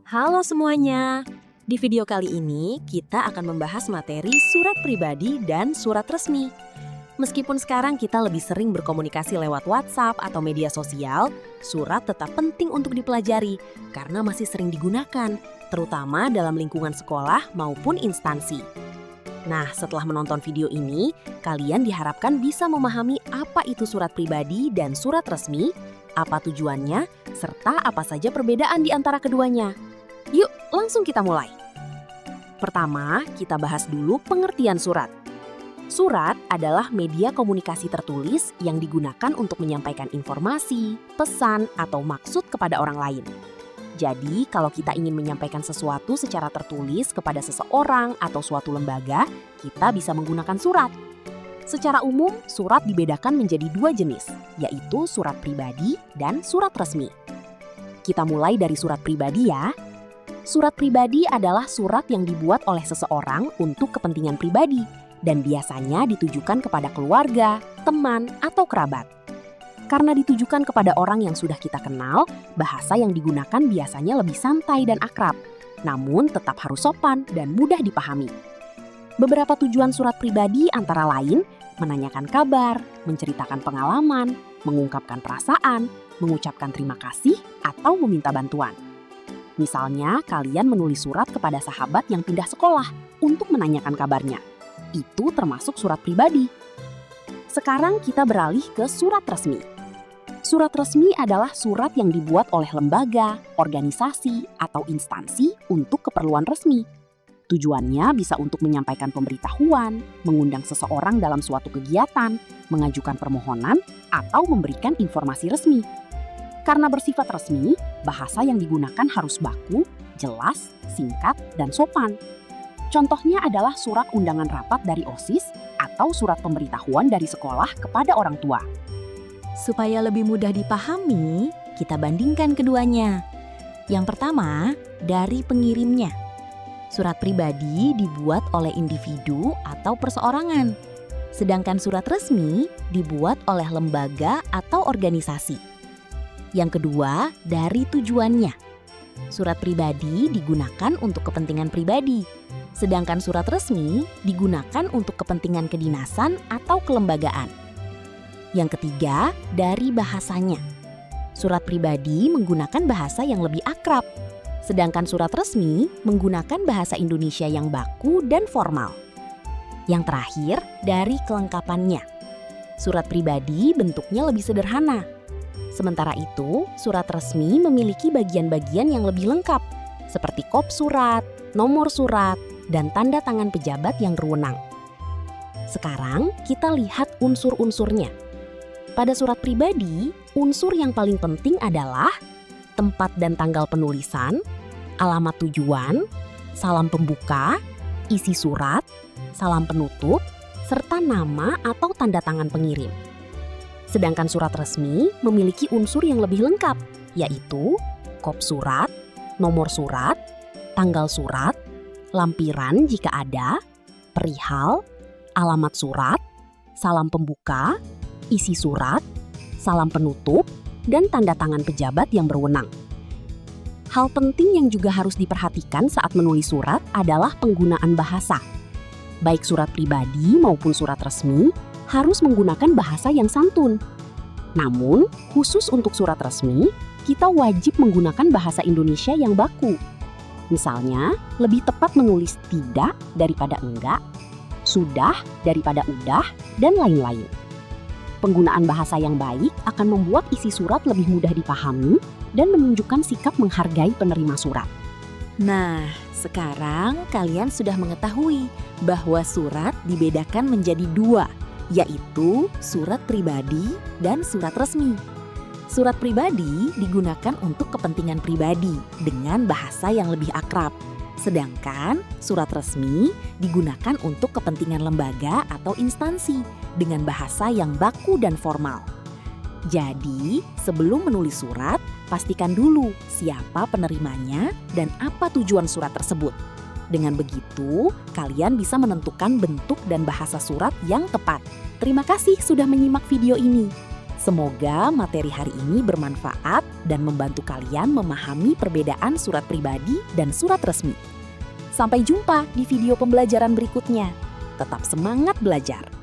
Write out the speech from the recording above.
Halo semuanya. Di video kali ini kita akan membahas materi surat pribadi dan surat resmi. Meskipun sekarang kita lebih sering berkomunikasi lewat WhatsApp atau media sosial, surat tetap penting untuk dipelajari karena masih sering digunakan, terutama dalam lingkungan sekolah maupun instansi. Nah, setelah menonton video ini, kalian diharapkan bisa memahami apa itu surat pribadi dan surat resmi, apa tujuannya, serta apa saja perbedaan di antara keduanya. Yuk, langsung kita mulai. Pertama, kita bahas dulu pengertian surat. Surat adalah media komunikasi tertulis yang digunakan untuk menyampaikan informasi, pesan, atau maksud kepada orang lain. Jadi, kalau kita ingin menyampaikan sesuatu secara tertulis kepada seseorang atau suatu lembaga, kita bisa menggunakan surat. Secara umum, surat dibedakan menjadi dua jenis, yaitu surat pribadi dan surat resmi. Kita mulai dari surat pribadi ya. Surat pribadi adalah surat yang dibuat oleh seseorang untuk kepentingan pribadi dan biasanya ditujukan kepada keluarga, teman, atau kerabat. Karena ditujukan kepada orang yang sudah kita kenal, bahasa yang digunakan biasanya lebih santai dan akrab, namun tetap harus sopan dan mudah dipahami. Beberapa tujuan surat pribadi antara lain menanyakan kabar, menceritakan pengalaman, mengungkapkan perasaan, mengucapkan terima kasih, atau meminta bantuan. Misalnya, kalian menulis surat kepada sahabat yang pindah sekolah untuk menanyakan kabarnya. Itu termasuk surat pribadi. Sekarang kita beralih ke surat resmi. Surat resmi adalah surat yang dibuat oleh lembaga, organisasi, atau instansi untuk keperluan resmi. Tujuannya bisa untuk menyampaikan pemberitahuan, mengundang seseorang dalam suatu kegiatan, mengajukan permohonan, atau memberikan informasi resmi. Karena bersifat resmi, bahasa yang digunakan harus baku, jelas, singkat, dan sopan. Contohnya adalah surat undangan rapat dari OSIS atau surat pemberitahuan dari sekolah kepada orang tua. Supaya lebih mudah dipahami, kita bandingkan keduanya. Yang pertama, dari pengirimnya. Surat pribadi dibuat oleh individu atau perseorangan, sedangkan surat resmi dibuat oleh lembaga atau organisasi. Yang kedua, dari tujuannya. Surat pribadi digunakan untuk kepentingan pribadi, sedangkan surat resmi digunakan untuk kepentingan kedinasan atau kelembagaan. Yang ketiga, dari bahasanya. Surat pribadi menggunakan bahasa yang lebih akrab, sedangkan surat resmi menggunakan bahasa Indonesia yang baku dan formal. Yang terakhir, dari kelengkapannya. Surat pribadi bentuknya lebih sederhana. Sementara itu, surat resmi memiliki bagian-bagian yang lebih lengkap, seperti kop surat, nomor surat, dan tanda tangan pejabat yang berwenang. Sekarang kita lihat unsur-unsurnya. Pada surat pribadi, unsur yang paling penting adalah tempat dan tanggal penulisan, alamat tujuan, salam pembuka, isi surat, salam penutup, serta nama atau tanda tangan pengirim. Sedangkan surat resmi memiliki unsur yang lebih lengkap, yaitu kop surat, nomor surat, tanggal surat, lampiran jika ada, perihal, alamat surat, salam pembuka, isi surat, salam penutup, dan tanda tangan pejabat yang berwenang. Hal penting yang juga harus diperhatikan saat menulis surat adalah penggunaan bahasa. Baik surat pribadi maupun surat resmi harus menggunakan bahasa yang santun. Namun, khusus untuk surat resmi, kita wajib menggunakan bahasa Indonesia yang baku. Misalnya, lebih tepat menulis tidak daripada enggak, sudah daripada udah, dan lain-lain. Penggunaan bahasa yang baik akan membuat isi surat lebih mudah dipahami dan menunjukkan sikap menghargai penerima surat. Nah, sekarang kalian sudah mengetahui bahwa surat dibedakan menjadi dua, yaitu surat pribadi dan surat resmi. Surat pribadi digunakan untuk kepentingan pribadi dengan bahasa yang lebih akrab, sedangkan surat resmi digunakan untuk kepentingan lembaga atau instansi dengan bahasa yang baku dan formal. Jadi, sebelum menulis surat, pastikan dulu siapa penerimanya dan apa tujuan surat tersebut. Dengan begitu, kalian bisa menentukan bentuk dan bahasa surat yang tepat. Terima kasih sudah menyimak video ini. Semoga materi hari ini bermanfaat dan membantu kalian memahami perbedaan surat pribadi dan surat resmi. Sampai jumpa di video pembelajaran berikutnya. Tetap semangat belajar!